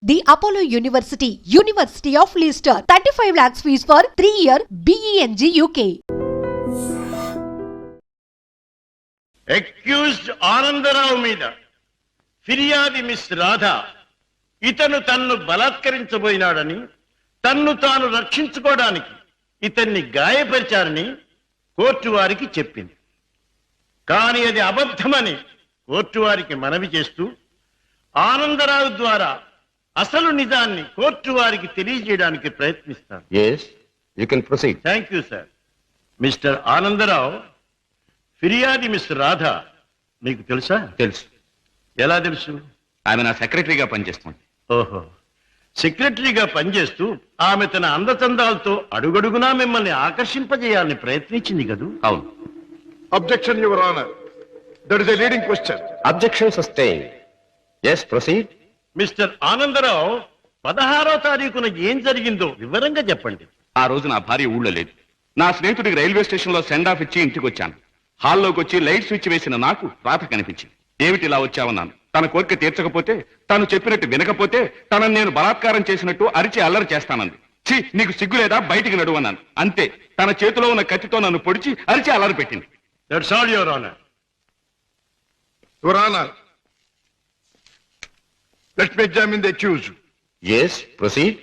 The Apollo University, University of Leicester, 35 lakhs fees for 3-year BEng UK. Accused Anandarao మీద ఫిర్యాది miss Radha ఇతను తన్ను బలాత్కరించబోయినాడని, తన్ను తాను రక్షించుకోవడానికి ఇతన్ని గాయపరిచారని కోర్టు వారికి చెప్పింది. కానీ అది అబద్ధమని కోర్టు వారికి మనవి చేస్తూ ఆనందరావు ద్వారా అసలు నిజాన్ని కోర్టు వారికి తెలియజేయడానికి ప్రయత్నిస్తాను. Yes, you can proceed. Thank you sir. Mister Anandarao, ఫిర్యాది మిస్ రాధా మీకు తెలుసా? తెలుసు. ఎలా తెలుసు? ఆమె నా సెక్రటరీగా పనిచేస్తుంది. ఓహో, సెక్రటరీగా పనిచేస్తూ ఆమె తన అందచందాలతో అడుగడుగునా మిమ్మల్ని ఆకర్షింపజేయాలని ప్రయత్నించింది కదూ? అవును. Objection, Your Honor. That is a leading question. Objection sustained. Yes, proceed. Mister Anandarao, 16వ తారీఖున ఏం జరిగిందో వివరంగా చెప్పండి. ఆ రోజు నా భార్య ఊళ్ళో లేదు. నా స్నేహితుడికి రైల్వే స్టేషన్ లో సెండ్ ఆఫ్ ఇచ్చి ఇంటికి వచ్చాను. హాల్లోకి వచ్చి లైట్ స్విచ్ వేసిన నాకు రాత కనిపించింది. ఏమిటి ఇలా వచ్చావన్నాను. తన కోరిక తీర్చకపోతే, తాను చెప్పినట్టు వినకపోతే తనను నేను బలాత్కారం చేసినట్టు అరిచి అల్లరి చేస్తానంది. ఛీ, నీకు సిగ్గు లేదా, బయటికి నడువన్నాను. అంతే, తన చేతిలో ఉన్న కత్తితో నన్ను పొడిచి అరిచి అల్లరి పెట్టింది. That's all, your honour. Your Honor, let me examine the accused. Yes, proceed.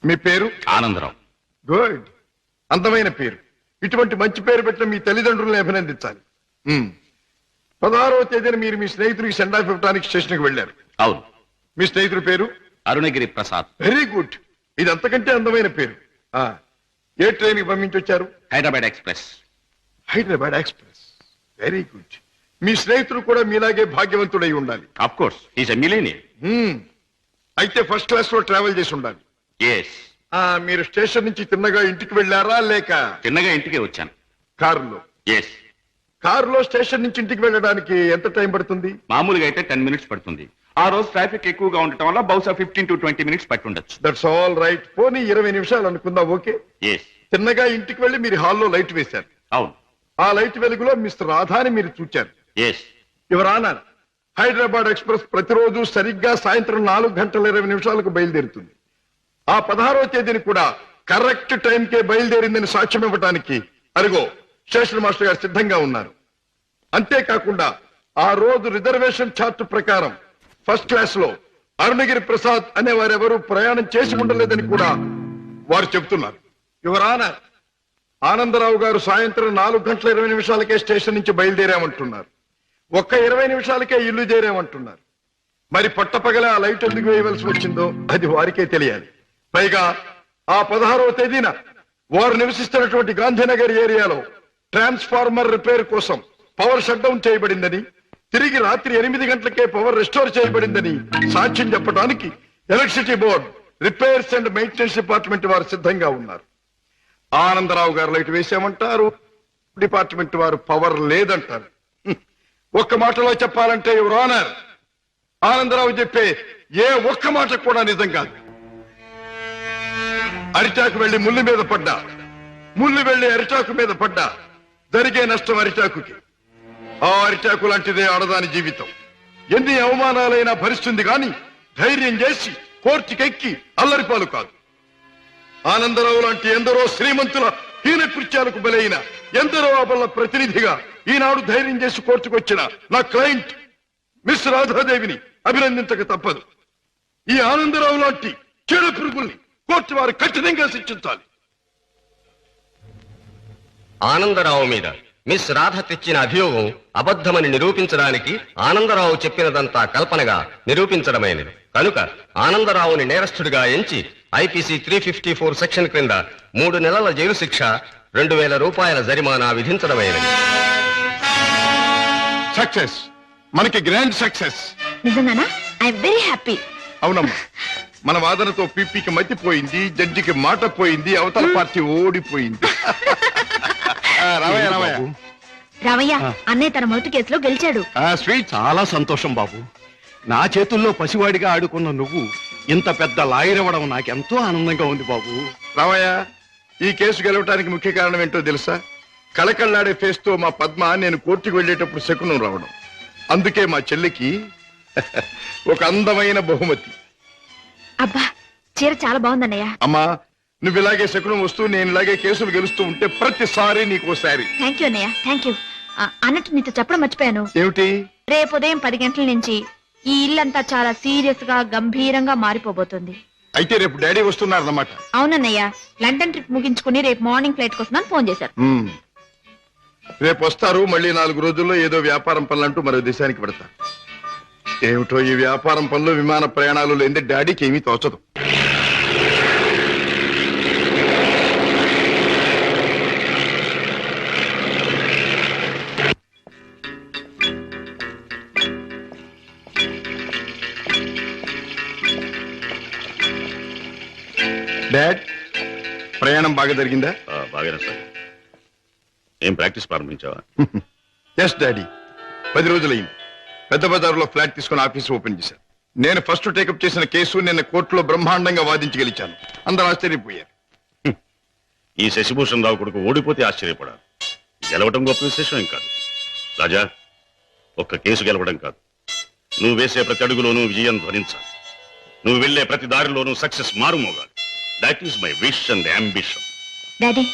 మీ పేరు? ఆనందరావు. గుడ్, అందమైన పేరు. ఇటువంటి మంచి పేరు పెట్టిన మీ తల్లిదండ్రులను అభినందించాలి. 16వ తేదీన మీరు మీ స్నేహితుడికి సెండ్ ఆఫ్ ఇవ్వడానికి స్టేషన్కి వెళ్ళారు. అవును. మీ స్నేహితుడి పేరు? అరుణగిరి ప్రసాద్. వెరీ గుడ్, ఇది అంతకంటే అందమైన పేరు. ఏ ట్రైన్ కి పంపించి వచ్చారు? Hyderabad express. Hyderabad express, very good. మీ స్నేహితుడు కూడా మీలాగే భాగ్యవంతుడై ఉండాలి. Of course, is a millionaire. అయితే ఫస్ట్ క్లాస్ లో ట్రావెల్ చేసి ఉండాలి. Yes. మీరు స్టేషన్ నుంచి తిన్నగా ఇంటికి వెళ్ళారా లేక తిన్నగా ఇంటికే వచ్చాను. కారులో? Yes. కారులో స్టేషన్ నుంచి ఇంటికి వెళ్ళడానికి ఎంత టైం పడుతుంది? మామూలుగా అయితే 10 minutes పడుతుంది. ఆ రోజు ట్రాఫిక్ ఎక్కువగా ఉండటం వల్ల బహుశా 15 to 20 minutes పట్టుండొచ్చు. That's all right. పోనీ 20 నిమిషాలు అనుకుందాం. ఓకే. Yes. తిన్నగా ఇంటికి వెళ్ళి మీరు హాల్లో లైట్ వేశారు. అవును. ఆ లైట్ వెలుగులో మిస్టర్ రాధాని మీరు చూచారు. Yes. Your honour, Hyderabad express ప్రతిరోజు సరిగ్గా సాయంత్రం 4:20 బయలుదేరుతుంది. ఆ 16వ తేదీని కూడా కరెక్ట్ టైంకే బయలుదేరిందని సాక్ష్యం ఇవ్వడానికి అరుగో స్టేషన్ మాస్టర్ గారు సిద్ధంగా ఉన్నారు. అంతేకాకుండా ఆ రోజు రిజర్వేషన్ చార్ట్ ప్రకారం ఫస్ట్ క్లాస్ లో అరుణగిరి ప్రసాద్ అనే వారెవరూ ప్రయాణం చేసి ఉండలేదని కూడా వారు చెబుతున్నారు. యువర్ ఆనర్, ఆనందరావు గారు సాయంత్రం 4:20 స్టేషన్ నుంచి బయలుదేరామంటున్నారు. ఒక్క 20 నిమిషాలకే ఇల్లు చేరామంటున్నారు. మరి పట్టపగల ఆ లైట్ ఎందుకు వేయవలసి వచ్చిందో అది వారికే తెలియాలి. పైగా ఆ 16వ తేదీన వారు నివసిస్తున్నటువంటి గాంధీనగర్ ఏరియాలో ట్రాన్స్ఫార్మర్ రిపేర్ కోసం పవర్ షట్ డౌన్ చేయబడిందని, తిరిగి రాత్రి 8 గంటలకే పవర్ రెస్టోర్ చేయబడిందని సాక్ష్యం చెప్పడానికి electricity board, repairs and maintenance department వారు సిద్ధంగా ఉన్నారు. ఆనందరావు గారు లైట్ వేసామంటారు, డిపార్ట్మెంట్ వారు పవర్ లేదంటారు. ఒక్క మాటలో చెప్పాలంటే యువర్ ఆనర్, ఆనందరావు చెప్పే ఏ ఒక్క మాట కూడా నిజం కాదు. అరిటాకు వెళ్లి ముళ్ళు మీద పడ్డా, ముళ్ళు వెళ్లి అరిటాకు మీద పడ్డా జరిగే నష్టం అరిటాకుకి. ఆ అరిటాకు లాంటిదే ఆడదాని జీవితం. ఎన్ని అవమానాలైనా భరిస్తుంది గాని ధైర్యం చేసి కోర్టుకెక్కి అల్లరిపాలు కాదు. ఆనందరావు లాంటి ఎందరో శ్రీమంతుల హీన కృత్యాలకు బలైన ఎందరో అబల ప్రతినిధిగా ఈనాడు ధైర్యం చేసి కోర్టుకొచ్చిన నా క్లయింట్ మిస్ రాధాదేవిని అభినందించక తప్పదు. ఈ ఆనందరావు లాంటి చెడు పురుగుల్ని కోర్టు వారు కఠినంగా శిక్షించాలి. ఆనందరావు మీద మిస్ రాధ తెచ్చిన అభియోగం అబద్ధమని నిరూపించడానికి ఆనందరావు చెప్పినదంతా కల్పనగా నిరూపించడమైనది. కనుక ఆనందరావుని నేరస్తుడిగా ఎంచి ఐపీసీ 354 సెక్షన్ క్రింద 3 నెలల జైలు శిక్ష, 2000 రూపాయల జరిమానా విధించడమైనది. సక్సెస్, మనకి గ్రాండ్ సక్సెస్. నిజంగానా? I'm very happy. అవునమ్మా, మన వాదనతో పీపీకి మతిపోయింది, జడ్జికి మాట పోయింది, అవతల పార్టీ ఓడిపోయింది. రామయ్య, అన్నయ్య తన మొదటి కేసులో గెలిచాడు. స్వీట్. చాలా సంతోషం బాబు. నా చేతుల్లో పసివాడిగా ఆడుకున్న నువ్వు ఇంత పెద్ద లాయర్ అవ్వడం నాకెంతో ఆనందంగా ఉంది బాబు. రామయ్య, ఈ కేసు గెలవటానికి ముఖ్య కారణం ఏంటో తెలుసా? కళకళ్ళాడే ఫేస్ తో మా పద్మ నేను కోర్టుకు వెళ్ళేటప్పుడు శకునం రావడం. అందుకే మా చెల్లికి ఒక అందమైన బహుమతి. అబ్బా చీర చాలా బాగుందన్నయ్య. అమ్మా, నువ్వు ఇలాగే శకునం వస్తూ నేను ఇలాగే కేసులు గెలుస్తూ ఉంటే ప్రతిసారి నీకు ఓసారి. థ్యాంక్ యూ అన్నయ్య, థ్యాంక్ యూ. అన్నట్టు నీతో చెప్పడం మర్చిపోయాను. ఏమిటి? రేపు ఉదయం 10 గంటల నుంచి ఈ ఇల్లంతా చాలా సీరియస్ గా గంభీరంగా మారిపోబోతుంది. అయితే రేపు డాడీ వస్తున్నారన్నమాట. అవునన్నయ్య, లండన్ ట్రిప్ ముగించుకుని రేపు మార్నింగ్ ఫ్లైట్ కోసం ఫోన్ చేశారు. రేపు వస్తారు. మళ్ళీ 4 రోజుల్లో ఏదో వ్యాపారం పనులంటూ మరో దేశానికి పెడతారు. ఏమిటో ఈ వ్యాపారం పనులు, విమాన ప్రయాణాలు లేని డాడీకి ఏమీ తోచదు. డాడ్, ప్రయాణం బాగా జరిగిందా? బాగానే సార్. ఏం ప్రాక్టీస్ ప్రారంభించావా? ఎస్ డాడీ, 10 రోజులైంది. పెద్ద బజారులో ఫ్లాట్ తీసుకుని ఆఫీస్ ఓపెన్ చేశాను. నేను ఫస్ట్ టేకప్ చేసిన కేసు నిన్న కోర్టులో బ్రహ్మాండంగా వాదించి గెలిచాను. అందరూ ఆశ్చర్యపోయారు. ఈ శశిభూషణ్ రావు కొడుకు ఓడిపోతే ఆశ్చర్యపడాలి. గెలవడం గొప్ప విశేషం ఏం కాదు. రాజా, ఒక్క కేసు గెలవడం కాదు, నువ్వు వేసే ప్రతి అడుగులోనూ విజయం ధ్వనించాలి. నువ్వు వెళ్లే ప్రతి దారిలోనూ సక్సెస్ మారుమోగాలి. That is my wish and ambition. Daddy,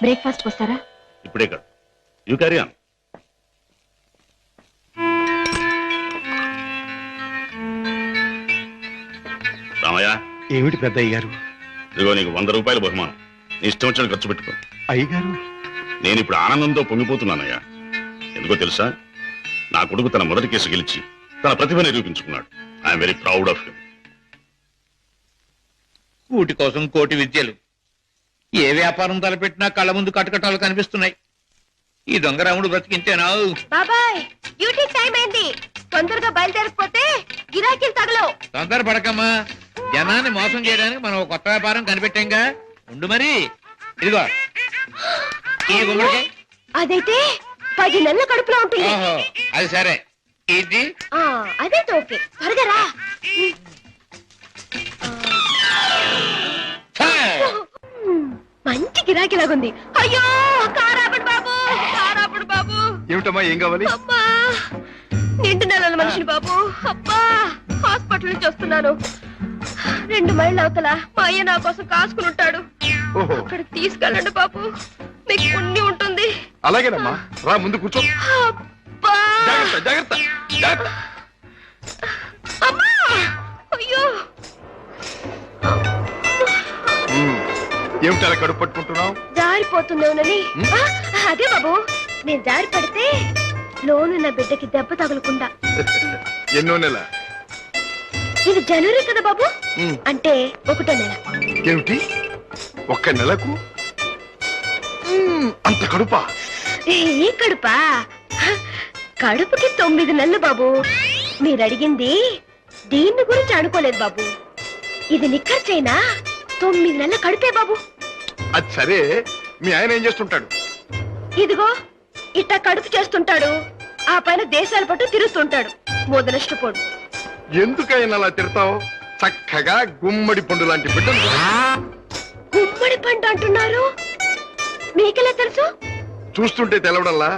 breakfast వస్తారా? ఇప్పుడే కాదు, యూ క్యారీ ఆన్. రామయ్య, ఏమిటి పెద్ద అయ్యారు? ఇదిగో నీకు 100 రూపాయల బహుమానం. నీ ఇష్టం వచ్చిన ఖర్చు పెట్టుకో. అయ్యగారు, నేను ఇప్పుడు ఆనందంతో పొంగిపోతున్నానయ్యా. ఎందుకో తెలుసా? నా కొడుకు తన మొదటి కేసు గెలిచి తన ప్రతిభ నిరూపించుకున్నాడు. I'm very proud of him. కూటి కోసం కోటి విద్యలు. ఏ వ్యాపారం తలపెట్టినా కళ్ళ ముందు కటకటాలు కనిపిస్తున్నాయి. ఈ దొంగరాముడు బ్రతికింతేనా? బాబాయ్, డ్యూటీ టైం అయింది. తొందరగా బయలుదేరకపోతే గిరాకీలు తగలవు. తొందర పడకమ్మా. జనాన్ని మోసం చేయడానికి మనం ఒక కొత్త వ్యాపారం కనిపెట్టాంగా. ఉండు మరి. ఇదిగో ఈ గుమ్మడికాయ. అదైతే 10 నెలల కడుపులో ఉంటుంది. ఓహో, అది సరే. ఇది అదైతే ఓకే. త్వరగా రా. మంచి గిరాకీ లాగుంది. అయ్యో, కారాపడు బాబు, కారాపడు బాబు. ఏమిటమ్మా, ఏం కావాలి? అమ్మా, నిండు నెలల మనిషిని బాబు. అబ్బా, హాస్పిటల్ నుంచి వస్తున్నాను. 2 మైళ్ళ అవతల మా అయ్య నా కోసం కాసుకుని ఉంటాడు. ఓహో, అక్కడికి తీసుకెళ్ళండి బాబు, మీకు పుణ్యం ఉంటుంది. అలాగేనమ్మా, రా ముందు కూర్చో. అబ్బా, జాగ్రత్త జాగ్రత్త జాగ్రత్త. అమ్మా, అయ్యో. ఏమిటి అలా కడుపు పట్టుకుంటున్నావు? జారిపోతున్నావునని. అదే బాబు, నేను జారి పడితే లోనున్న బిడ్డకి దెబ్బ తగలకుండా. ఎన్నో నెల? ఇది జనవరి కదా బాబు, అంటే 1వ నెల. ఏమిటి, 1 నెలకు అంత కడుపా? ఏ కడుపా? కడుపుకి 9 నెలలు బాబు. మీరు అడిగింది దీన్ని గురించి అనుకోలేదు బాబు. ఇది నిక్కర్చైనా 9 నెలల కడుపే బాబు. అది సరే, మీ ఆయన ఏం చేస్తుంటాడు? ఇదిగో ఇట్టా కడుపు చేస్తుంటాడు. ఆ పైన దేశాల పట్టు తిరుగుతుంటాడు. మొదలష్టపోడు. ఎందుకైనా అలా తిడతావు? చక్కగా గుమ్మడి పండు లాంటి బిడ్డలు. గుమ్మడి పండు అంటున్నారు, మీకెలా తెలుసు? చూస్తుంటే తెలవడంలా.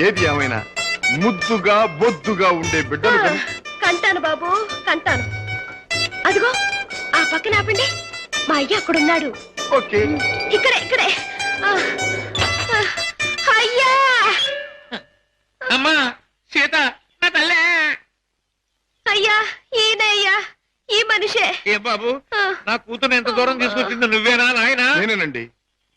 ఏది ఏమైనా ముద్దుగా బొద్దుగా ఉండే బిడ్డలు కని. కంటాను బాబు, కంటాను. అదిగో ఆ పక్కన ఆపండి, మా అయ్య అక్కడున్నాడు. ఓకే, ఇక్కడే ఇక్కడే. అయ్యా, అమ్మా సీత, నా తల్లే. అయ్యా, ఈయన అయ్యా, ఈ మనిషే. ఏ బాబు, నా కూతురు ఎంత దూరం తీసుకొచ్చింది నువ్వేనా నాయనా? నేనేనండి.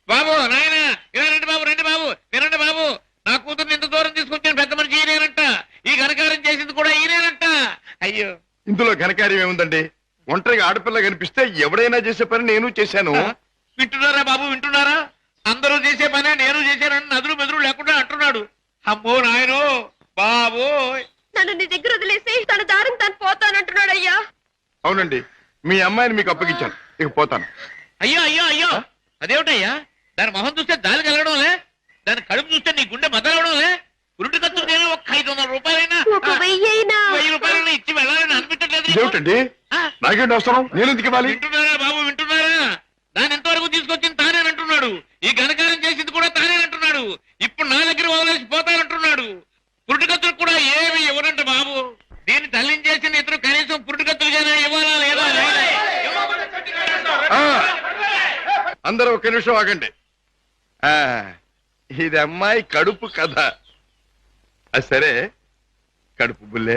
బాబు, నాయనా, ఇలా రండి బాబు, రండి బాబు, వినండి బాబు. నా కూతురు ఎంత దూరం తీసుకొచ్చిన పెద్ద మనిషి ఈయనేనంట. ఈ ఘనకారం చేసింది కూడా ఈయనేనంట. అయ్యో, ఇందులో ఘనకార్యం ఏముందండి? ఒంటరిగా ఆడపిల్ల కనిపిస్తే ఎవడైనా చేసే పని నేను చేశాను. వింటున్నారా బాబు, వింటున్నారా? అందరూ చేసే పనే నేను చేశానని నదులు మెదులు లేకుండా అంటున్నాడు. అమ్మో నాయనో బాబు. నన్ను నీ దగ్గర వదిలేసి తన దారిని తను పోతానంటున్నాడు. అయ్యా, అవునండి, మీ అమ్మాయిని మీకు అప్పగించాను. ఇక పోతాను. అయ్యో అయ్యో అయ్యో, అదేమిటయ్యా? దాని మొహం చూస్తే దానికి వెళ్ళడంలే, దాని కడుపు చూస్తే నీ గుండె మొదలవడంలే. ఉరుటి ఖర్చు నేను ఒక 500 రూపాయలైనా, 1000 రూపాయలైనా ఇచ్చి వెళ్ళాలని అనిపించట్లేదు. ఇదేమిటండి, నాకేంటి అవసరం? నేను ఎందుకు ఇవ్వాలి? వింటున్నారా బాబు, వింటున్నారా? దాని ఎంతవరకు తీసుకొచ్చింది తానేనంటున్నాడు. ఈ ఘనకారం చేసింది కూడా తానేనంటున్నాడు. అందరూ ఒక నిమిషం ఆగండి. ఇది అమ్మాయి కడుపు కథ. అది సరే, కడుపు బుల్లే,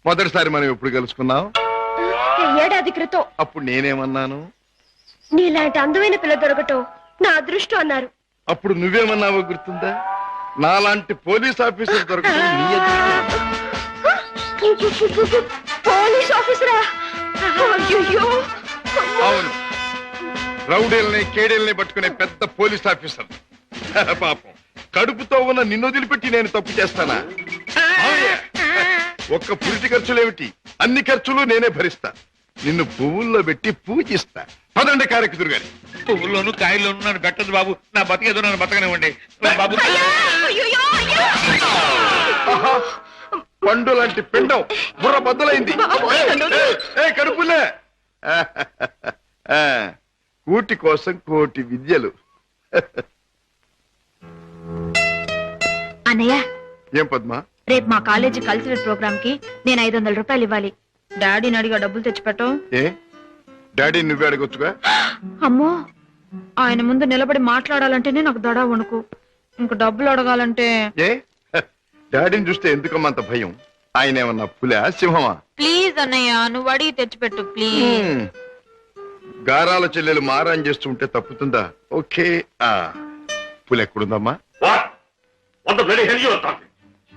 మొదటిసారి మనం ఎప్పుడు కలుసుకున్నాం? ఏడాది క్రితం. అప్పుడు నేనేమన్నాను? నీలాంటి అందమైన పిల్ల దొరకటం నా అదృష్టం అన్నారు. అప్పుడు నువ్వేమన్నావో గుర్తుందా? నాలాంటి పోలీస్ ఆఫీసర్ దొరకడం నీ అదృష్టం. పోలీస్ ఆఫీసరా? అయ్యో. అవును, రౌడీల్ని కేడీల్ని పట్టుకునే పెద్ద పోలీస్ ఆఫీసర్. పాపం, కడుపుతో ఉన్న నిన్ను వదిలిపెట్టి నేను తప్పు చేస్తానా? ఒక్క పురిటి ఖర్చులేమిటి, అన్ని ఖర్చులు నేనే భరిస్తా. నిన్ను పువ్వుల్లో పెట్టి పూజిస్తా. పదండి కారెక్కుదురు గారి. పువ్వుల్లోనూ కాయల్లోనూ నన్ను పెట్టదు బాబు. నా బతికేదో నన్ను బతకనివ్వండి బాబు. ఆహా, పండు లాంటి పిండం బుర్ర బద్దలైంది. కడుపులే. కూటి కోసం కోటి విద్యలు. అన్నయ్య, ఏం పద్మా? రేపు మా కాలేజీ కల్చరల్ ప్రోగ్రామ్ కి నేను 500 రూపాయలు ఇవ్వాలి. డాడీని అడిగా డబ్బులు తెచ్చిపెట్టు. ఏ డాడీ నువ్వే అడగొచ్చుగా? అమ్మో, ఆయన ముందు నిలబడి మాట్లాడాలంటేనే నాకు దడ వణుకు. ఇంక డబ్బులు అడగాలంటే ఏ డాడీని చూస్తే ఎందుకమ్మా అంత భయం? ఆయన ఏమన్నా పులా సింహమా? ప్లీజ్ అన్నయ్య, నువ్వు అడిగి తెచ్చిపెట్టు ప్లీజ్. గారాల చెల్లెలు మారాన్ చేస్తుంటే తప్పుతుందా? ఓకే. పులి ఎక్కడుందమ్మా?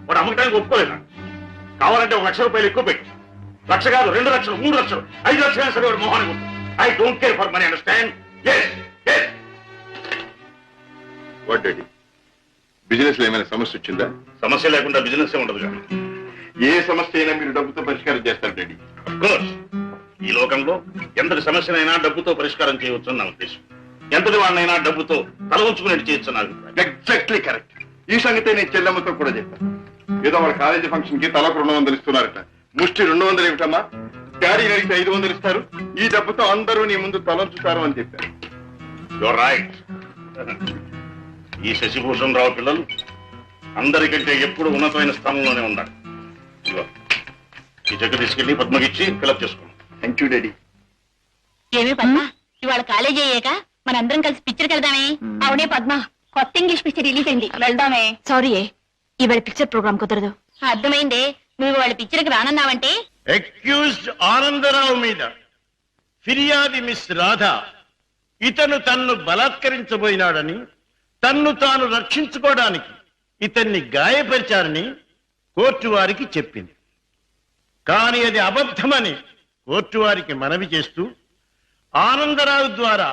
వాడు అమ్మకానికి ఒప్పుకోలేదా? కావాలంటే 1 లక్ష రూపాయలు ఎక్కువ పెట్టు. 1 లక్ష కాదు, 2 లక్షలు, 3 లక్షలు, 5 లక్షలు సరే వాడు మొహాన్ని కొట్టు. I don't care for money, understand? What daddy, business లో ఏమైనా సమస్య వచ్చిందా? సమస్య లేకుండా బిజినెస్ ఉండదు కానీ. ఏ సమస్య అయినా మీరు డబ్బుతో పరిష్కారం చేస్తారు డాడీ. ఈ లోకంలో ఎంతటి సమస్యనైనా డబ్బుతో పరిష్కారం చేయవచ్చు నా ఉద్దేశం. ఎంతటి వాడినైనా డబ్బుతో తల ఉంచుకునేట్టు చేయొచ్చు నా అభిప్రాయం. Exactly correct. ఈ సంగతే నేను చెల్లెమ్మతో కూడా చెప్పాను. ఏదో వాళ్ళ కాలేజీ ఫంక్షన్ కి తలకు 200 ఇస్తున్నారట. ముష్టి 200 ఏమిటమ్మా? డాడీ అడిగితే 500 ఇస్తారు. ఈ డబ్బుతో అందరూ నీ ముందు తలంచుతారు అని చెప్పారు. Your right. ఈ శశిభూషణ్ రావు పిల్లలు అందరికంటే ఎప్పుడు ఉన్నతమైన స్థానంలోనే ఉండాలి. ఈ చెక్ తీసుకెళ్లి పద్మకిచ్చి ఫిలప్ చేసుకోండి. Thank you daddy. ఏమి పద్మ, ఇవాళ కాలేజీ అయ్యాక మనందరం కలిసి పిక్చర్కి వెళ్దామే? అవునే పద్మ, కొత్త ఇంగ్లీష్ పిక్చర్ రిలీజ్ అయింది, వెళ్దామే. సారీ, ఇవాళ పిక్చర్ ప్రోగ్రామ్ కుదరదు. అర్థమైందే, నువ్వు వాళ్ళ పిక్చర్కి రానన్నావంటే. అక్యూజ్డ్ ఆనందరావు మీద ఫిర్యాది మిస్ రాధ ఇతను తన్ను బలాత్కరించబోయినాడని, తన్ను తాను రక్షించుకోవడానికి ఇతన్ని గాయపరిచారని కోర్టు వారికి చెప్పింది. కానీ అది అబద్ధమని కోర్టు వారికి మనవి చేస్తూ ఆనందరావు ద్వారా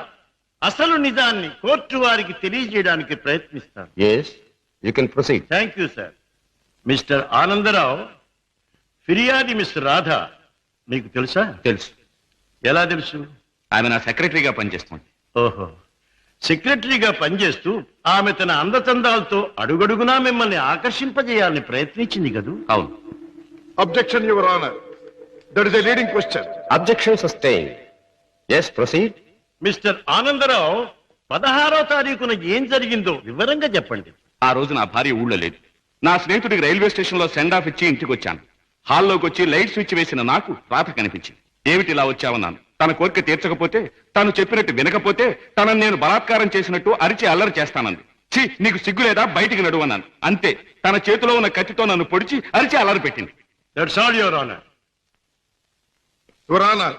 అసలు నిజాన్ని కోర్టు వారికి తెలియజేయడానికి ప్రయత్నిస్తాను. Thank you sir. Mister Anandarao, ఫిర్యాది మిస్ రాధ మీకు తెలుసా? తెలుసు. ఎలా తెలుసు? ఆమె నా సెక్రటరీగా పనిచేస్తుంది. ఓహో, సెక్రటరీగా పనిచేస్తూ ఆమె తన అందచందాలతో అడుగడుగునా మిమ్మల్ని ఆకర్షింపజేయాలని ప్రయత్నించింది కదూ? అవును. Objection your honour, that is a leading question. Objection sustained. yes proceed. Mister Anandarao, 16వ తారీఖున ఏం జరిగిందో వివరంగా చెప్పండి. ఆ రోజు నా భార్య ఊళ్ళో లేదు. నా స్నేహితుడికి రైల్వే స్టేషన్ లో సెండ్ ఆఫ్ ఇచ్చి ఇంటికి వచ్చాను. హాల్లోకి వచ్చి లైట్ స్విచ్ వేసిన నాకు రాత కనిపించింది. ఏమిటి ఇలా వచ్చావన్నాను. తన కోరిక తీర్చకపోతే, తాను చెప్పినట్టు వినకపోతే తనను నేను బలాత్కారం చేసినట్టు అరిచి అల్లరి చేస్తానంది. ఛీ, నీకు సిగ్గు లేదా? బయటికి నడువన్నాను. అంతే, తన చేతిలో ఉన్న కత్తితో నన్ను పొడిచి అరిచి అల్లరి పెట్టింది. That's all your honour. Your honour,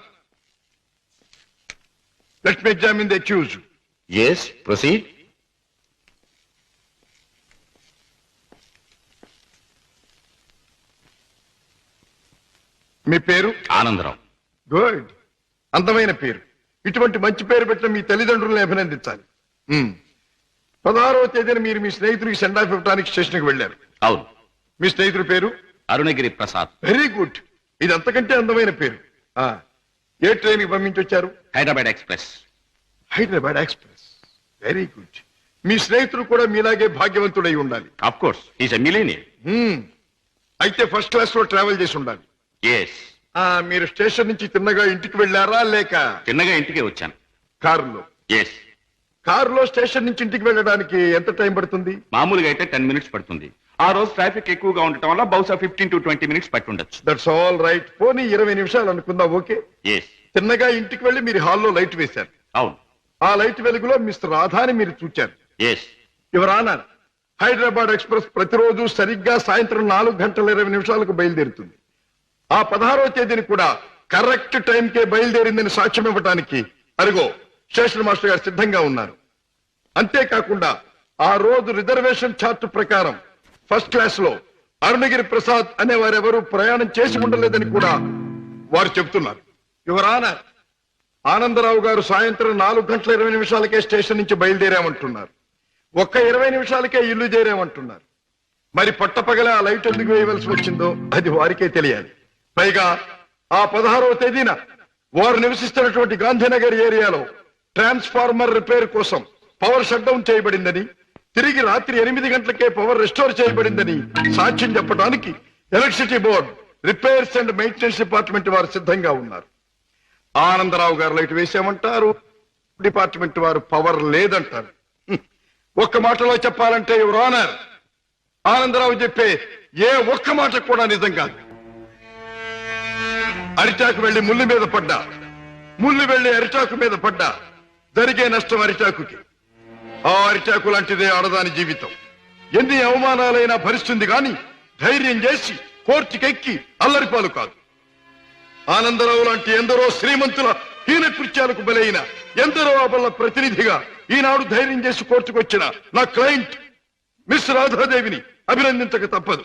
let me examine the accused. yes proceed. మీ పేరు? ఆనందరావు. గుడ్, అందమైన పేరు. ఇటువంటి మంచి పేరు పెట్టిన మీ తల్లిదండ్రులను అభినందించాలి. 16వ తేదీన మీరు మీ స్నేహితుడికి సెండ్ ఆఫ్ ఇవ్వడానికి స్టేషన్కి వెళ్ళారు. అవును. మీ స్నేహితుడి పేరు? అరుణగిరి ప్రసాద్. వెరీ గుడ్, ఇది అంతకంటే అందమైన పేరు. ఏ ట్రైన్ కి పంపించొచ్చారు? Hyderabad express. Hyderabad express, very good. మీ స్నేహితుడు కూడా మీలాగే భాగ్యవంతుడై ఉండాలి. Of course, is a millionaire. అయితే ఫస్ట్ క్లాస్ లో ట్రావెల్ చేసి ఉండాలి. ఎస్. మీరు స్టేషన్ నుంచి తిన్నగా ఇంటికి వెళ్ళారా లేక? చిన్నగా ఇంటికే వచ్చాను. కారులో? ఎస్. కారులో స్టేషన్ నుంచి ఇంటికి వెళ్ళడానికి ఎంత టైం పడుతుంది? మామూలుగా అయితే 10 minutes పడుతుంది. ఆ రోజు ట్రాఫిక్ ఎక్కువగా ఉండటం వల్ల బహుశా 15 to 20 minutes పట్టుండొచ్చు. That's all right. పోనీ 20 నిమిషాలు అనుకుందాం. ఓకే. ఎస్. తిన్నగా ఇంటికి వెళ్ళి మీరు హాల్లో లైట్ వేశారు. అవును. ఆ లైట్ వెలుగులో మిస్ రాధాని మీరు చూచారు. యువర్ ఆనర్, హైదరాబాద్ ఎక్స్ప్రెస్ ప్రతిరోజు సరిగ్గా సాయంత్రం 4:20 బయలుదేరుతుంది. ఆ 16వ తేదీని కూడా కరెక్ట్ టైంకే బయలుదేరిందని సాక్ష్యం ఇవ్వడానికి అరుగో స్టేషన్ మాస్టర్ గారు సిద్ధంగా ఉన్నారు. అంతేకాకుండా ఆ రోజు రిజర్వేషన్ చార్ట్ ప్రకారం ఫస్ట్ క్లాస్ లో అరుణగిరి ప్రసాద్ అనే వారెవరూ ప్రయాణం చేసి ఉండలేదని కూడా వారు చెబుతున్నారు. యువర్ ఆనర్, ఆనందరావు గారు సాయంత్రం 4:20 స్టేషన్ నుంచి బయలుదేరామంటున్నారు. ఒక్క 20 నిమిషాలకే ఇల్లు చేరామంటున్నారు. మరి పట్టపగల ఆ లైట్ ఎందుకు వేయవలసి వచ్చిందో అది వారికే తెలియాలి. పైగా ఆ 16వ తేదీన వారు నివసిస్తున్నటువంటి గాంధీనగర్ ఏరియాలో ట్రాన్స్ఫార్మర్ రిపేర్ కోసం పవర్ షట్ డౌన్ చేయబడిందని, తిరిగి రాత్రి 8 గంటలకే పవర్ రెస్టోర్ చేయబడిందని సాక్ష్యం చెప్పడానికి electricity board, repairs and maintenance department వారు సిద్ధంగా ఉన్నారు. ఆనందరావు గారు లైట్ వేసామంటారు, డిపార్ట్మెంట్ వారు పవర్ లేదంటారు. ఒక్క మాటలో చెప్పాలంటే యువర్ ఆనర్, ఆనందరావు చెప్పే ఏ ఒక్క మాట కూడా నిజం కాదు. అరిటాకు వెళ్లి ముళ్ళు మీద పడ్డా, ముళ్ళు వెళ్లి అరిటాకు మీద పడ్డా జరిగే నష్టం అరిటాకుకి. ఆ అరిటాకు లాంటిదే ఆడదాని జీవితం. ఎన్ని అవమానాలైనా భరిస్తుంది గాని ధైర్యం చేసి కోర్టుకెక్కి అల్లరిపాలు కాదు. ఆనందరావు లాంటి ఎందరో శ్రీమంతుల హీన కృత్యాలకు బలైన ఎందరో అబల ప్రతినిధిగా ఈనాడు ధైర్యం చేసి కోర్టుకొచ్చిన నా క్లయింట్ మిస్ రాధాదేవిని అభినందించక తప్పదు.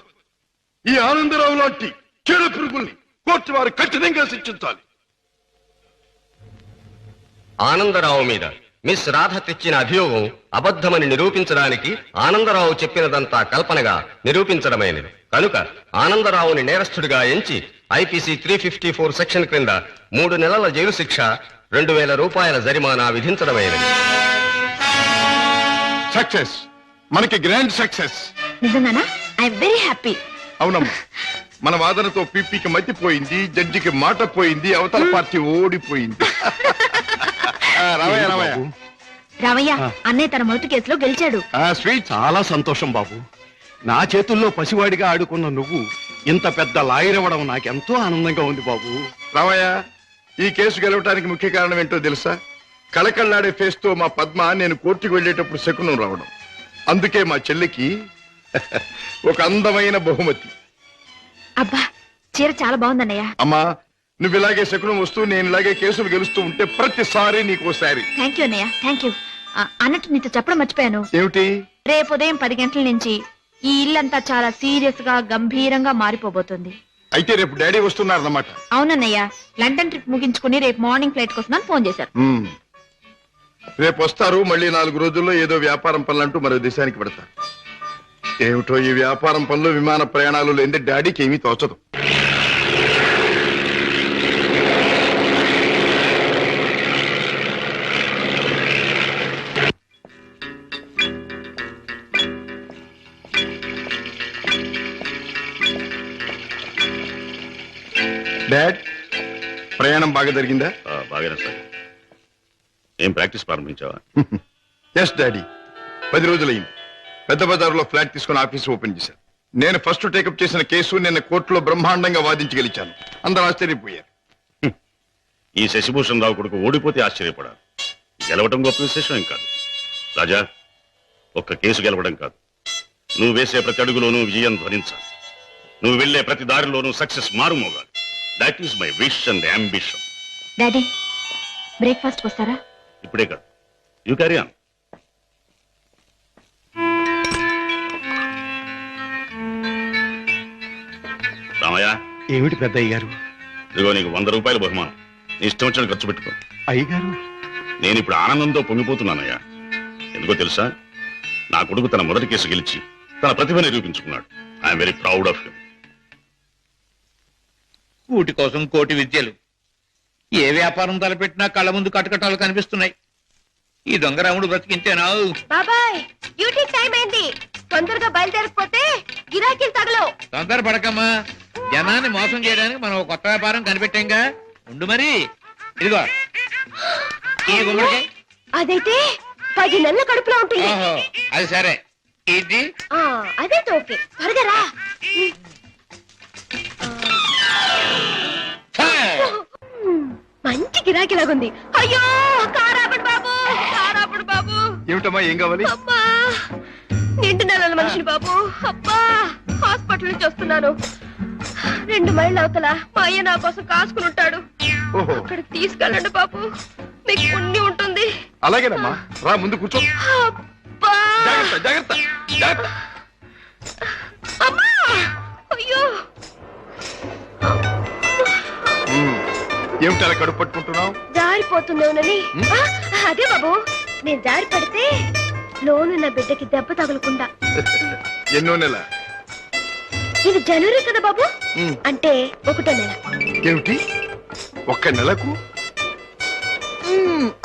ఈ ఆనందరావు లాంటి చీడ పురుగుల్ని కోర్టు వారు కఠినంగా శిక్షించాలి. ఆనందరావు మీద మిస్ రాధ తెచ్చిన అభియోగం అబద్ధమని నిరూపించడానికి ఆనందరావు చెప్పినదంతా కల్పనగా నిరూపించడమైనది కనుక ఆనందరావుని నేరస్తుడిగా ఎంచి ఐపీసీ 354 సెక్షన్ క్రింద 3 నెలల జైలు శిక్ష, 2000 రూపాయల జరిమానా విధించడమైనది. సక్సెస్, మనకి గ్రాండ్ సక్సెస్. నిజంగానా? I'm very happy. అవునమ్మా, మన వాదనతో పీపీకి మతిపోయింది, జడ్జికి మాట పోయింది, అవతల పార్టీ ఓడిపోయింది. రామయ్య, అన్నయ్య తన మొదటి కేసులో గెలిచాడు. స్వీట్, చాలా సంతోషం బాబు. నా చేతుల్లో పసివాడిగా ఆడుకున్న నువ్వు ఇంత పెద్ద లాయర్ అవ్వడం నాకెంతో ఆనందంగా ఉంది బాబు. రామయ్య, ఈ కేసు గెలవటానికి ముఖ్య కారణం ఏంటో తెలుసా? కళకళ్ళాడే ఫేస్ తో మా పద్మ నేను కోర్టుకు వెళ్లేటప్పుడు శకునం రావడం. అందుకే మా చెల్లికి ఒక అందమైన బహుమతి. అబ్బా, చీర చాలా బాగుందన్నయ్య. అమ్మా, నువ్వు ఇలాగే శకునం వస్తూ నేను ఇలాగే కేసులు గెలుస్తూ ఉంటే ప్రతిసారి నీకు సారి. థ్యాంక్ యూ అన్నయ్య, థ్యాంక్ యూ. అన్నట్టు నీతో చెప్పడం మర్చిపోయాను. ఏమిటి? రేపు ఉదయం 10 గంటల నుంచి ఈ ఇల్లంతా చాలా సీరియస్ గా గంభీరంగా మారిపోబోతుంది. అయితే రేపు డాడీ వస్తున్నారన్నమాట. అవునన్నయ్య, లండన్ ట్రిప్ ముగించుకుని రేపు మార్నింగ్ ఫ్లైట్ కోసం ఫోన్ చేశారు. రేపు వస్తారు. మళ్ళీ 4 రోజుల్లో ఏదో వ్యాపారం పనులంటూ మరో దేశానికి పెడతారు. ఏమిటో ఈ వ్యాపారం పనులు, విమాన ప్రయాణాలు లేని డాడీకి ఏమీ తోచదు. డాడ్, ప్రయాణం బాగా జరిగిందా? బాగానే సార్. ఏం ప్రాక్టీస్ ప్రారంభించావా? ఎస్ డాడీ, 10 రోజులైంది. పెద్ద బజారులో ఫ్లాట్ తీసుకుని ఆఫీస్ ఓపెన్ చేశాను. నేను ఫస్ట్ టేకప్ చేసిన కేసు నిన్న కోర్టులో బ్రహ్మాండంగా వాదించి గెలిచాను. అందరూ ఆశ్చర్యపోయారు. ఈ శశిభూషణ్ రావు కొడుకు ఓడిపోతే ఆశ్చర్యపడాలి. గెలవడం గొప్ప విశేషం ఏం కాదు రాజా. ఒక్క కేసు గెలవడం కాదు, నువ్వు వేసే ప్రతి అడుగులోనూ విజయం ధ్వనించాలి. నువ్వు వెళ్లే ప్రతి దారిలోనూ సక్సెస్ మారుమోగాలి. That is my wish and ambition. Daddy, breakfast వస్తారా? ఇప్పుడే కాదు, యూ క్యారీ ఆన్. రామయ్య, ఏమిటి పెద్దయ్య గారు? ఇదిగో నీకు 100 రూపాయల బహుమానం. నీ ఇష్టం వచ్చిన ఖర్చు పెట్టుకో. అయ్యగారు, నేను ఇప్పుడు ఆనందంతో పొంగిపోతున్నానయ్యా. ఎందుకో తెలుసా? నా కొడుకు తన మొదటి కేసు గెలిచి తన ప్రతిభ నిరూపించుకున్నాడు. I'm very proud of him. కూటి కోసం కోటి విద్యలు. ఏ వ్యాపారం తలపెట్టినా కళ్ళ ముందు కటకటాలు కనిపిస్తున్నాయి. ఈ దొంగరాముడు బ్రతికింతేనా? బాబాయ్, డ్యూటీ టైం అయింది. తొందరగా బయలుదేరకపోతే గిరాకీలు తగలవు. తొందర పడకమ్మా. జనాన్ని మోసం చేయడానికి మనం ఒక కొత్త వ్యాపారం కనిపెట్టాంగా. ఉండు మరి. ఇదిగో ఈ గుమ్మడికాయ. అదైతే 10 నెలల కడుపులో ఉంటుంది. ఓహో, అది సరే. ఇది అదైతే ఓకే. త్వరగా రా. మంచి గిరాకీ లాగుంది. అయ్యో, కారాపండి బాబు. ఏమిటమ్మా ఏం కావాలి? అబ్బా నిండు నెలల మనిషిని బాబు. అబ్బా హాస్పిటల్ నుంచి వస్తున్నాను. 2 మైళ్ళ అవతల మా అయ్య నా కోసం కాసుకుని ఉంటాడు. అక్కడికి తీసుకెళ్ళండి బాబు, మీకు పుణ్యం ఉంటుంది. అలాగేనమ్మా, రా ముందు కూర్చో. అబ్బా జాగ్రత్త జాగ్రత్త జాగ్రత్త. అమ్మా అయ్యో ఏమిటి అలా కడుపు పట్టుకుంటున్నావు? జారిపోతుందేమోనని. అదే బాబు, నేను జారి పడితే లోనున్న బిడ్డకి దెబ్బ తగలకుండా. ఎన్నో నెల? ఇది జనవరి కదా బాబు, అంటే 1వ నెల. ఏమిటి 1 నెలకు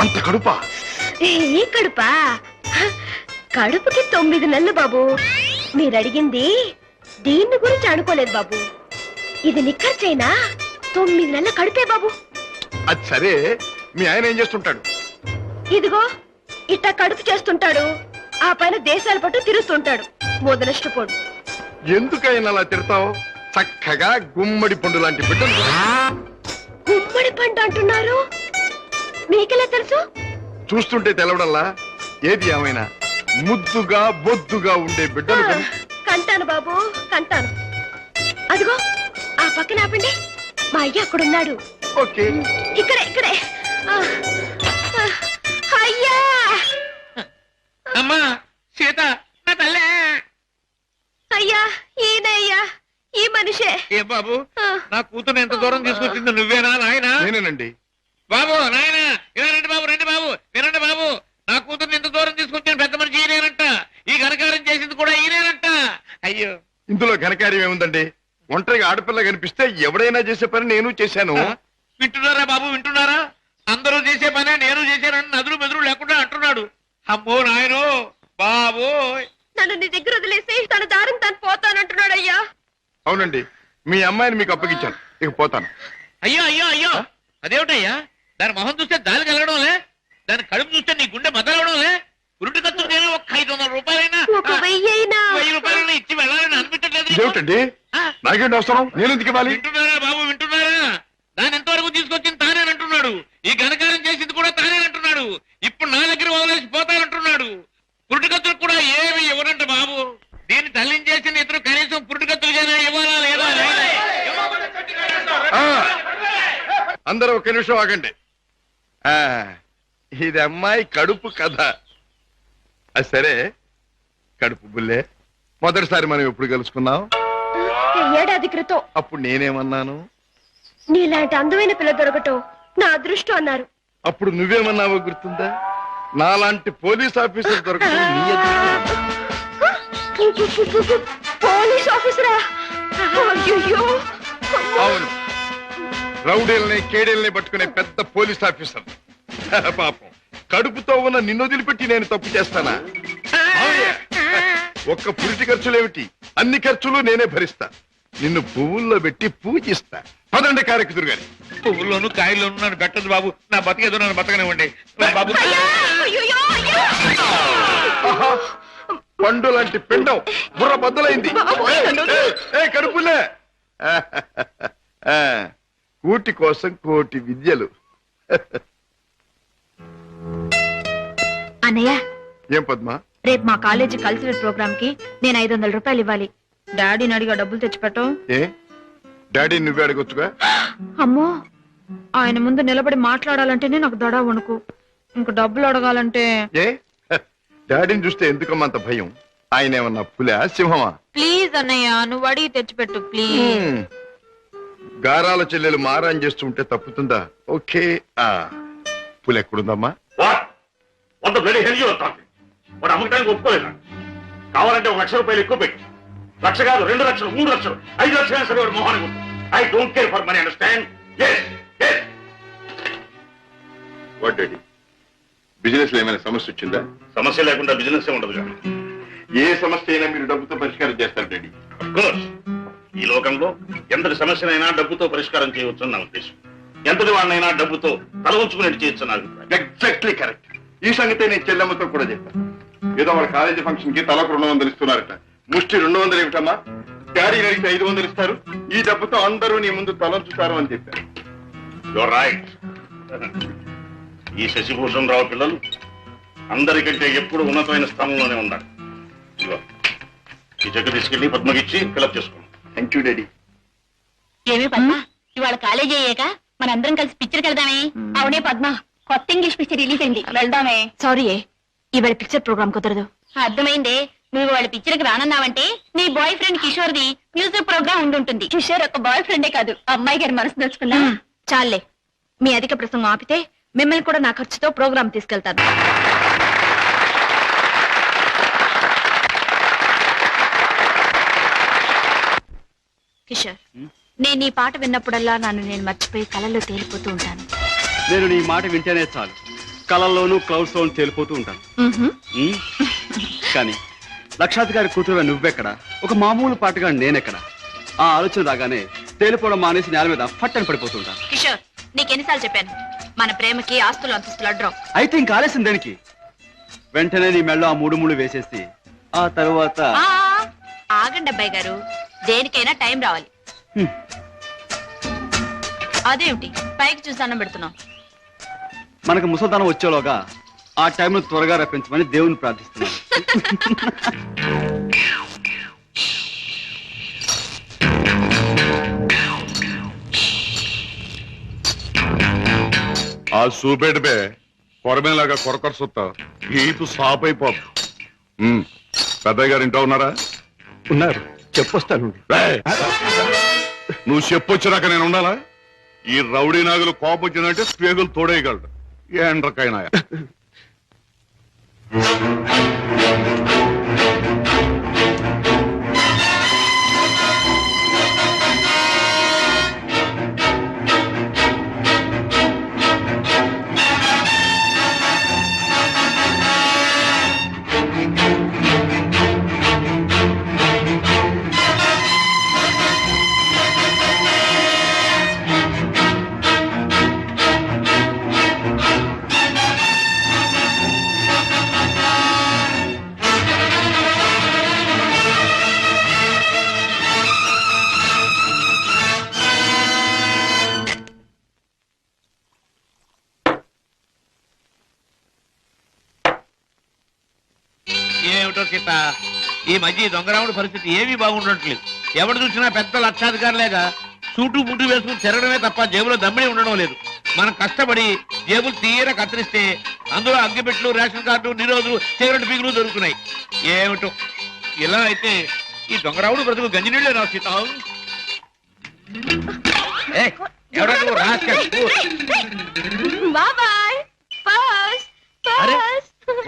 అంత కడుపా? ఈ కడుపా? కడుపుకి 9 నెలలు బాబు. మీరు అడిగింది దీన్ని గురించి అనుకోలేదు బాబు. ఇది నిక్కర్చైనా 9 నెలల కడుపే బాబు. అది సరే, మీ ఆయన ఏం చేస్తుంటాడు? ఇదిగో ఇట్టా కడుపు చేస్తుంటాడు, ఆ పైన దేశాల పట్టు తిరుగుతుంటాడు. మొదలష్టపోడు. ఎందుకైనా అలా తిడతావు? చక్కగా గుమ్మడి పండు లాంటి బిడ్డలు. గుమ్మడి పండు అంటున్నారు, మీకెలా తెలుసు? చూస్తుంటే తెలవడంలా. ఏది ఏమైనా ముద్దుగా బొద్దుగా ఉండే బిడ్డలు కని. కంటాను బాబు కంటాను. అదిగో ఆ పక్కన ఆపండి, మా అయ్య అక్కడున్నాడు. ఓకే, ఇక్కడే ఇక్కడే. అయ్యా అమ్మా సీత, నా తల్లే. అయ్యా ఈయనయ్యా, ఈ మనిషే. ఏ బాబు, నా కూతురు ఎంత దూరం తీసుకొచ్చింది నువ్వేనా నాయనా? నేనేనండి. బాబు నాయనా, ఇలా రండి బాబు, రండి బాబు, వినండి బాబు. నా కూతుర్ని ఎంత దూరం తీసుకొచ్చిన పెద్ద మనిషి ఈయనేనంట. ఈ ఘనకారం చేసింది కూడా ఈయనేనంట. అయ్యో, ఇందులో ఘనకార్యం ఏముందండి? ఒంటరిగా ఆడపిల్ల కనిపిస్తే ఎవడైనా చేసే పని నేను చేశాను. వింటున్నారా బాబు, వింటున్నారా? అందరూ చేసే పనే నేను చేశానని నదులు మెదులు లేకుండా అంటున్నాడు. అమ్మో నాయనో బాబు. నన్ను నీ దగ్గర వదిలేసి తన దారిని తను పోతానంటున్నాడు. అయ్యా అవునండి, మీ అమ్మాయిని మీకు అప్పగించాను, ఇక పోతాను. అయ్యో అయ్యో అయ్యో, అదేమిటయ్యా? దాని మొహం చూస్తే దాని కలగడంలే, దాని కడుపు చూస్తే నీ గుండె మదలవడంలే. ఉరుటి ఖర్చు నేను ఒక 500 రూపాయలైనా 1000 రూపాయలైనా ఇచ్చి వెళ్ళాలని అనిపించట్లేదు. ఏమిటండి నాకేంటి అవసరం? నేను ఎందుకు ఇవ్వాలి? వింటున్నారా బాబు, వింటున్నారా? దాని ఎంతవరకు తీసుకొచ్చింది తానేనంటున్నాడు. ఈ ఘనకారం చేసింది కూడా తానేనంటున్నాడు. ఇప్పుడు నా దగ్గర వదిలేసి పోతానంటున్నాడు. పురుటికత్తులు కూడా ఏమి ఇవ్వనంట బాబు. దీన్ని తల్లించేసిన ఇతరు కనీసం పురుటికత్తులుగానే ఇవ్వాలా లేదా? అందరూ ఒక నిమిషం ఆగండి. ఇది అమ్మాయి కడుపు కథ. అది సరే, కడుపు బుల్లే, మొదటిసారి మనం ఎప్పుడు కలుసుకున్నాం? ఏడాది క్రితం. అప్పుడు నేనేమన్నాను? నీలాంటి అందమైన పిల్ల దొరకటం నా అదృష్టం అన్నారు. అప్పుడు నువ్వేమన్నావో గుర్తుందా? నాలాంటి పోలీస్ ఆఫీసర్ దొరకటం నీ అదృష్టం. పోలీస్ ఆఫీసరా? అయ్యో. అవును, రౌడీల్ని కేడీల్ని పట్టుకునే పెద్ద పోలీస్ ఆఫీసర్. పాపం, కడుపుతో ఉన్న నిన్ను వదిలిపెట్టి నేను తప్పు చేస్తానా? ఒక్క పురిటి ఖర్చులేమిటి, అన్ని ఖర్చులు నేనే భరిస్తా. నిన్ను పువ్వుల్లో పెట్టి పూజిస్తా. పదండి కారెక్కుదురు గాని. పువ్వుల్లోనూ కాయల్లోనూ నన్ను పెట్టదు బాబు. నా బతికేదో నన్ను బతకనివ్వండి బాబు. పండు లాంటి పిండం బుర్ర బద్దలైంది. కడుపులే. కూటి కోసం కోటి విద్యలు. అన్నయ్య, ఏం పద్మా? రేపు మా కాలేజీ కల్చరల్ ప్రోగ్రామ్ కి నేను 500 రూపాయలు ఇవ్వాలి. డాడీని అడిగా డబ్బులు తెచ్చిపెట్టు. ఏ డాడీ నువ్వే అడగొచ్చుగా? అమ్మో, ఆయన ముందు నిలబడి మాట్లాడాలంటేనే నాకు దడ వణుకు. ఇంక డబ్బులు అడగాలంటే ఏ డాడీని చూస్తే ఎందుకమ్మా అంత భయం? ఆయన ఏమన్నా పులా సింహమా? ప్లీజ్ అన్నయ్య, నువ్వు అడిగి తెచ్చిపెట్టు ప్లీజ్. గారాల చెల్లెలు మారాన్ చేస్తుంటే తప్పుతుందా? ఓకే. పులి ఎక్కడుందమ్మా? వాడు అమ్మకానికి ఒప్పుకోలేదు. కావాలంటే 1 లక్ష రూపాయలు ఎక్కువ పెట్టి, 1 లక్ష కాదు 2 లక్షలు 3 లక్షలు 5 లక్షలు సరే వాడు మొహానికి ఉంటుంది. I don't care for money, understand? What daddy, business లో ఏమైనా సమస్య వచ్చిందా? సమస్య లేకుండా బిజినెస్ ఉండదు కదా. ఏ సమస్య అయినా మీరు డబ్బుతో పరిష్కారం చేస్తారు డాడీ. అఫ్కోర్స్, ఈ లోకంలో ఎంతటి సమస్యనైనా డబ్బుతో పరిష్కారం చేయవచ్చు నా ఉద్దేశం. ఎంతటి వాడినైనా డబ్బుతో తల ఉంచుకునేట్టు చేయొచ్చు నా అభిప్రాయం. Exactly correct. ఈ సంగతే నేను చెల్లెమ్మతో కూడా చెప్పాను. ఏదో వాళ్ళ కాలేజీ ఫంక్షన్ కి తలకు 200 ఇస్తున్నారట. ముష్టి 200 ఏమిటమ్మా? డాడీని అడిగితే 500 ఇస్తారు. ఈ డబ్బుతో అందరూ నీ ముందు తలంచుతారు అని చెప్పారు. Your right. ఈ శశిభూషణ్ రావు పిల్లలు అందరికంటే ఎప్పుడు ఉన్నతమైన స్థానంలోనే ఉండాలి. ఇదిగో ఈ చెక్ తీసుకెళ్లి పద్మకిచ్చి ఫిలప్ చేసుకోండి. Thank you daddy. ఏమి పద్మ, ఇవాళ కాలేజీ అయ్యాక మనందరం కలిసి పిక్చర్కి వెళ్దామే? అవునే పద్మ, కొత్త ఇంగ్లీష్ పిక్చర్ రిలీజ్ అయింది, వెళ్దామే. సారీ ఇవాళ పిక్చర్ ప్రోగ్రామ్ కుదరదు. అర్థమైందే, నువ్వు వాళ్ళ పిక్చర్కి రానన్నావంటే నీ బాయ్ ఫ్రెండ్ కిషోర్ది మ్యూజిక్ ప్రోగ్రామ్ ఉండుంటుంది. కిషోర్ ఒక బాయ్ ఫ్రెండే కాదు, అమ్మాయి గారి మనసు దోచుకున్నా. చాలే, మీ అధిక ప్రసంగం ఆపితే మిమ్మల్ని కూడా నా ఖర్చుతో ప్రోగ్రామ్ తీసుకెళ్తాను. కిషోర్, నేను ఈ పాట విన్నప్పుడల్లా నన్ను నేను మర్చిపోయి కళల్లో తేలిపోతూ ఉంటాను. నేను నీ మాట వింటేనే చాలు, కళల్లోనూ క్లౌడ్స్ లోను తేలిపోతూ ఉంటాను. కానీ లక్షాధికారి కూతురు నువ్వెక్కడ, ఒక మామూలు పాటగా నేనెక్కడ? ఆ ఆలోచన రాగానే తేలిపోవడం మానేసి నేల మీద ఫట్టని పడిపోతుంటాను. కిషోర్, నీకెన్నిసార్లు చెప్పాను, మన ప్రేమకి ఆస్తులు అంతస్తులు అడ్డం. అయితే ఇంకా ఆలస్యం దేనికి? వెంటనే నీ మెళ్ళో ఆ మూడు ముళ్ళు వేసేసి ఆ తరువాత ఆగండి అబ్బాయి గారు, దేనికైనా టైం రావాలి. అదేమిటి పైకి చూసి అన్నం పెడుతున్నాం? మనకు ముసల్దానం వచ్చేలోగా ఆ టైంను త్వరగా రప్పించమని దేవుని ప్రార్థిస్తున్నాను. ఆ చూపెడితే కొరమేలాగా కొరకొర సుత్తా ఈపు సాప్ అయిపోదు. పెద్దయ్య గారు ఇంట్లో ఉన్నారా? ఉన్నారు, చెప్పొస్తాను. నువ్వు చెప్పొచ్చినాక నేను ఉండాలా? ఈ రౌడీ నాగులు కోపం వచ్చిందంటే స్పేగులు తోడేయగలడు. ఏండ్రకైనా ఏమిటో సీత, ఈ మధ్య ఈ దొంగరాముడి పరిస్థితి ఏమీ బాగుండట్లేదు. ఎవడు చూసినా పెద్ద లక్షాధికారులేగా సూటు బుట్టు వేసుకుని తిరగడమే తప్ప జేబులో దమ్మిడి ఉండడం లేదు. మనం కష్టపడి జేబులు తీర కత్తిరిస్తే అందులో అగ్గిపెట్లు, రేషన్ కార్డు, నిరోధులు, సిగరెట్ పీకులు దొరుకుతున్నాయి. ఏమిటో ఇలా అయితే ఈ దొంగరాముడు బ్రతుకు గంజినీళ్ళే రా సీత.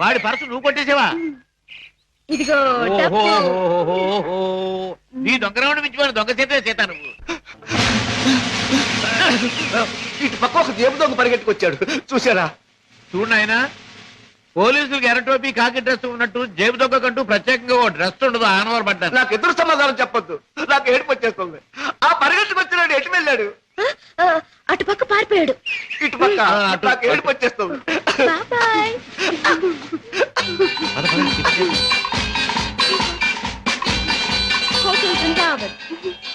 వాడి పర్సు నువ్వు కొట్టేసావా? ఇదిగో నీ దొంగరాముడు మించిపోయిన దొంగ సీతే సీత నువ్వు. ఇటు పక్క ఒక జేబు దొంగ పరిగెట్టుకొచ్చాడు, చూసారా? చూడు నాయనా, పోలీసులకు ఎర్రటోపీ కాకి డ్రెస్ ఉన్నట్టు జేబు దొంగకంటూ ప్రత్యేకంగా ఓ డ్రెస్ ఉండదు. ఆనవారు పడ్డాను. నాకు ఎదురు సమాధానం చెప్పొద్దు, నాకు ఏడుపు వచ్చేస్తుంది. ఆ పరిగెట్టుకొచ్చినాడు ఎటు వెళ్ళాడు? అటు పక్క పారిపోయాడు. ఇటు పక్క నాకు ఏడుపు వచ్చేస్తుంది. బాయ్.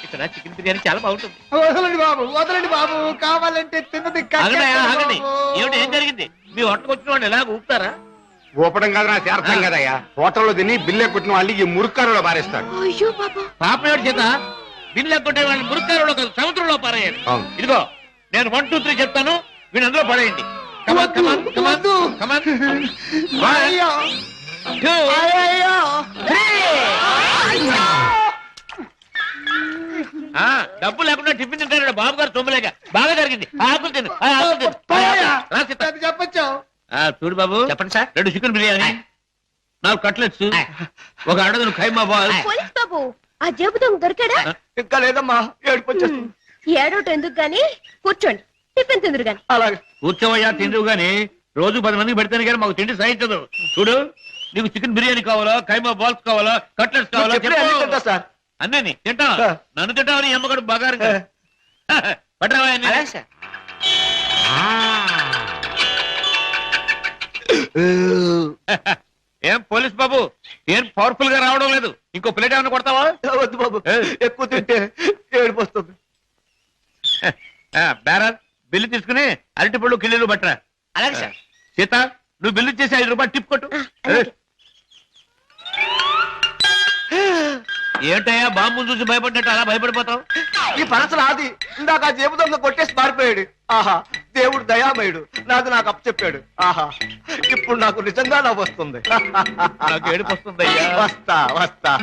ఇక్కడ చికెన్ బిర్యానీ చాలా బాగుంటుంది. వదలండి బాబు, వదలండి బాబు, కావాలంటే తిన్నది. ఆగండి, ఏమిటి, ఏం జరిగింది? మీ హోటల్కి వచ్చిన వాళ్ళు ఎలా ఊపుతారా? ఊపడం కాదు, నాకు అర్థం కదయ్యా. హోటల్లో తిని బిల్లు కొట్టిన వాళ్ళు ఈ మురుక్కారులో పారేస్తాడు. అయ్యో బాబా, పాపం ఏడు చేత బిల్లు ఎక్కొట్టే వాళ్ళు మురుక్కారులో కాదు, సముద్రంలో పారేయాలి. ఇదిగో నేను 1, 2, 3 చెప్తాను, వీళ్ళు అందులో పడేయండి. డబ్బు లేకుండా టిఫిన్ తింటాడు బాబు గారు. తొమ్మిలేక బాగా జరిగింది. ఆకులు తిను, చెప్పచ్చు. చూడు బాబు, చెప్పండి సార్. 2 చికెన్ బిర్యానీ, 4 కట్లెట్స్, 1 అడగను ఖైమా బాల్. పోలీస్ బాబు, ఆ జేబు దొంగ దొరికాడా? ఇంకా లేదమ్మా, ఏడుపు వచ్చేస్తుంది. ఏడోటి ఎందుకు గాని, కూర్చోండి, టిఫిన్ తిందురు గాని. అలాగే కూర్చోవయ్యా, తిందువు గాని. రోజు 10 మందికి పెడితేనే కానీ మాకు తిండి సహించదు. చూడు, నీకు చికెన్ బిర్యానీ కావాలా, ఖైమా బాల్స్ కావాలా, కట్లెట్స్ కావాలా? సార్ అన్నీ తింటావా? నన్ను తింటావని అమ్మగారు బాగా పట్టరావా? ఏం పోలీస్ బాబు, ఏం పవర్ఫుల్ గా రావడం లేదు? ఇంకో ప్లేట్ ఏమైనా కొడతావా? వద్దు బాబు, ఎక్కువ తింటే ఏడుపు వస్తుంది. బేరా, బిల్లు తీసుకుని అరటి పళ్ళు కిల్లీలు పట్టరా. అలాగే సార్. సీత, నువ్వు బిల్లు చేసి 5 రూపాయలు టిప్ కొట్టు. ఏంటయ్యా బాంబు చూసి భయపడ్డట్టు అలా భయపడిపోతావు? ఈ పనస నాది. ఇందాక ఆ జేబు దొంగ కొట్టేసి పారిపోయాడు. ఆహా, దేవుడు దయామయుడు. నాకు అప్పు చెప్పాడు. ఆహా, ఇప్పుడు నాకు నిజంగా నవ్వు వస్తుంది. నాకు ఏడుపు వస్తుందయ్యా. వస్తా వస్తా.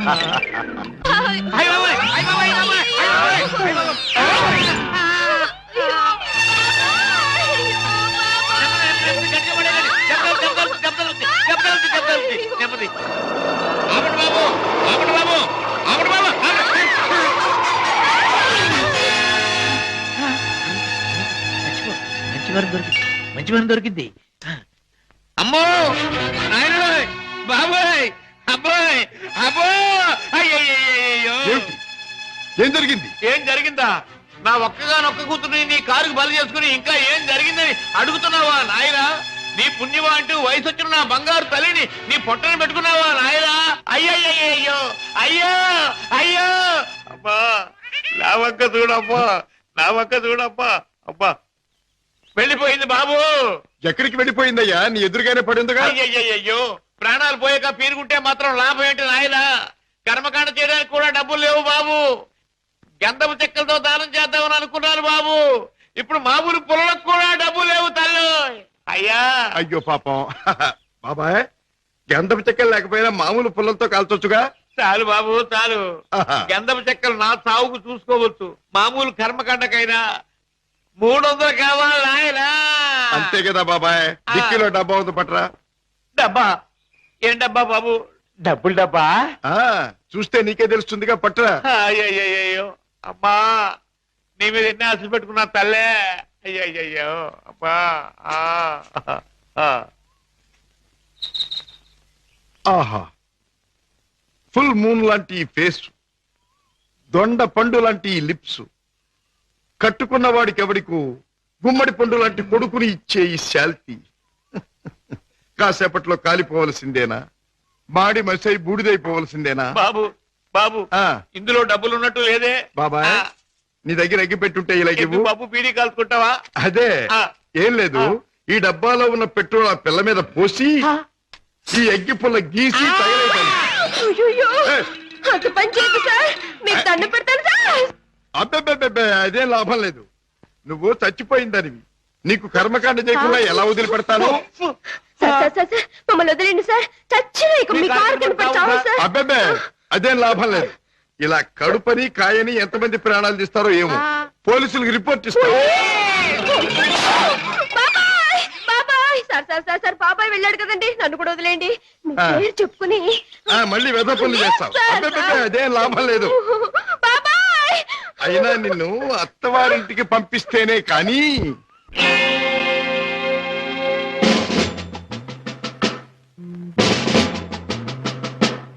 మంచి వారం దొరికింది. అమ్మో నాయనోయ్ బాబోయ్ అబ్బాయ్ అబ్బో అయ్యయ్యో. ఏం జరిగింది? ఏం జరిగిందా? నా ఒక్కగానొక్క కూతురుని నీ కారుకు బలి చేసుకుని ఇంకా ఏం జరిగిందని అడుగుతున్నావా నాయనా? నీ పుణ్యమా అంటూ వయసు వచ్చిన నా బంగారు తల్లిని నీ పొట్టని పెట్టుకున్నావా నాయనా? అయ్యయ్యో అయ్యో అయ్యో. అబ్బా నా వంక చూడమ్మా, నా వంక చూడమ్మా. అబ్బా వెళ్ళిపోయింది బాబు. ఎక్కడికి వెళ్ళిపోయిందయ్యా? నీ ఎదురుగానే పడిందిగా. అయ్యయ్యో, ప్రాణాలు పోయాక పీరుకుంటే మాత్రం లాభం ఏంటి నాయనా? కర్మకాండ చేయడానికి కూడా డబ్బులు లేవు బాబు. గంధపు చెక్కలతో దానం చేద్దామని అనుకున్నాను బాబు. ఇప్పుడు మామూలు పొలకు కూడా డబ్బులు లేవు తల్లి. అయ్యా అయ్యో పాపం. బాబాయ్, గంధపు చెక్కలు లేకపోయినా మామూలు పుల్లలతో కాల్చొచ్చుగా. చాలు బాబు చాలు. గంధపు చెక్కలు నా సాగుకు చూసుకోవచ్చు. మామూలు కర్మకాండకైనా 300 కావాలి నాయనా. అంతే కదా బాబాయ్. డిక్కీలో డబ్బా ఉంది పట్రా. డబ్బా? ఏం డబ్బా బాబు? డబ్బులు డబ్బా? చూస్తే నీకే తెలుస్తుందిగా, పట్రా. అయ్యయ్యో అమ్మా, నీ మీద ఎన్ని ఆశలు పెట్టుకున్నా తల్లే. అయ్యయ్యో అమ్మా. ఆహా, ఫుల్ మూన్ లాంటి ఈ ఫేస్, దొండ పండు లాంటి ఈ లిప్స్, కట్టుకున్న వాడికి ఎవడికు గుమ్మడి పండు లాంటి కొడుకుని ఇచ్చే ఈ శాల్తీ కాసేపట్లో కాలిపోవలసిందేనా? మాడి మసై బూడిదైపోవలసిందేనా? బాబు బాబు, ఇందులో డబ్బులు ఉన్నట్టు లేదే బాబాయ్. నీ దగ్గర ఎగ్గి పెట్టుంటే ఇలా ఇవ్వు. బాబు బీడీ కాల్చుకుంటావా? అదే, ఏం లేదు. ఈ డబ్బాలో ఉన్న పెట్రోల్ ఆ పిల్ల మీద పోసి ఈ ఎగ్గి పుల్ల గీసి తగలేదాన్ని. అబ్బెబ్బెబ్బెబ్బే, అదేం లాభం లేదు. నువ్వు చచ్చిపోయిందనివి. నీకు కర్మకాండ చేయకుండా ఎలా వదిలిపెడతాను? మమ్మల్ని వదిలేండి సార్. అబ్బెబ్బే, అదేం లాభం లేదు. ఇలా కడుపని కాయని ఎంతమంది ప్రాణాలు తీస్తారో ఏమో. పోలీసులకు రిపోర్ట్ ఇస్తారు. సార్ బాబాయ్ వెళ్ళాడు కదండి, నన్ను కూడా వదిలేండి. చెప్పుకుని మళ్ళీ వెధ పనులు చేస్తావు. అబ్బెబ్బే, అదేం లాభం లేదు. అయినా నిన్ను అత్తవారింటికి పంపిస్తేనే కానీ